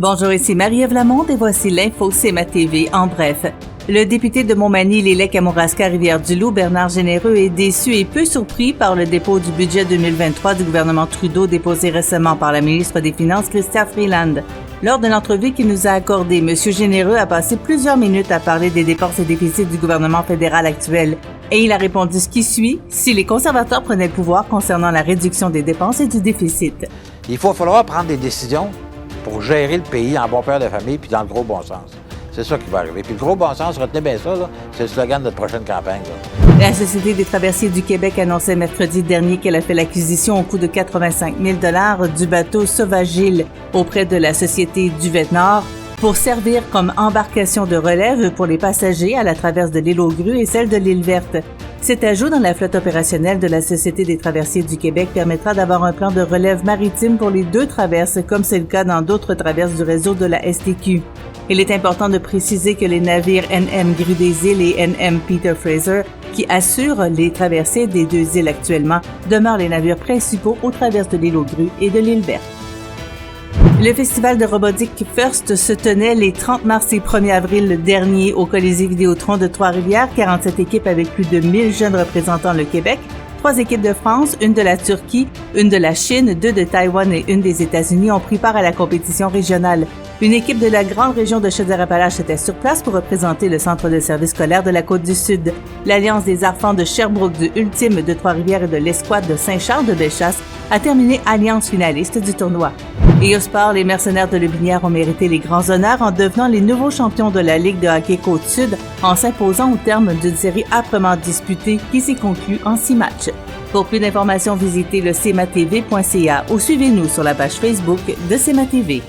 Bonjour, ici Marie-Ève Lamonde et voici l'info CMA TV en bref. Le député de Montmagny-Lélec-Kamouraska-Rivière-du-Loup, Bernard Généreux, est déçu et peu surpris par le dépôt du budget 2023 du gouvernement Trudeau déposé récemment par la ministre des Finances, Chrystia Freeland. Lors de l'entrevue qu'il nous a accordée, M. Généreux a passé plusieurs minutes à parler des dépenses et déficits du gouvernement fédéral actuel. Et il a répondu ce qui suit, si les conservateurs prenaient le pouvoir concernant la réduction des dépenses et du déficit. Il va falloir prendre des décisions pour gérer le pays en bon père de famille puis dans le gros bon sens. C'est ça qui va arriver. Puis le gros bon sens, retenez bien ça, là, c'est le slogan de notre prochaine campagne. Là. La Société des traversiers du Québec annonçait mercredi dernier qu'elle a fait l'acquisition au coût de 85 000 $ du bateau Sauvage-Île auprès de la Société Duvet-Nord pour servir comme embarcation de relève pour les passagers à la traverse de l'île aux Grues et celle de l'île Verte. Cet ajout dans la flotte opérationnelle de la Société des traversiers du Québec permettra d'avoir un plan de relève maritime pour les deux traverses, comme c'est le cas dans d'autres traverses du réseau de la STQ. Il est important de préciser que les navires NM Grue des Îles et NM Peter Fraser, qui assurent les traversées des deux îles actuellement, demeurent les navires principaux aux traverses de l'île aux Grues et de l'île Verte. Le festival de robotique FIRST se tenait les 30 mars et 1er avril dernier au Colisée Vidéotron de Trois-Rivières. 47 équipes avec plus de 1000 jeunes représentant le Québec, 3 équipes de France, une de la Turquie, une de la Chine, 2 de Taïwan et une des États-Unis ont pris part à la compétition régionale. Une équipe de la grande région de Chaudière-Appalaches était sur place pour représenter le centre de service scolaire de la Côte-du-Sud. L'Alliance des Arfans de Sherbrooke, du Ultime de Trois-Rivières et de l'Escouade de Saint-Charles-de-Bellechasse a terminé alliance finaliste du tournoi. Et au sport, les Mercenaires de Lobinière ont mérité les grands honneurs en devenant les nouveaux champions de la Ligue de hockey Côte-Sud en s'imposant au terme d'une série âprement disputée qui s'est conclue en 6 matchs. Pour plus d'informations, visitez le cmatv.ca ou suivez-nous sur la page Facebook de CMA TV.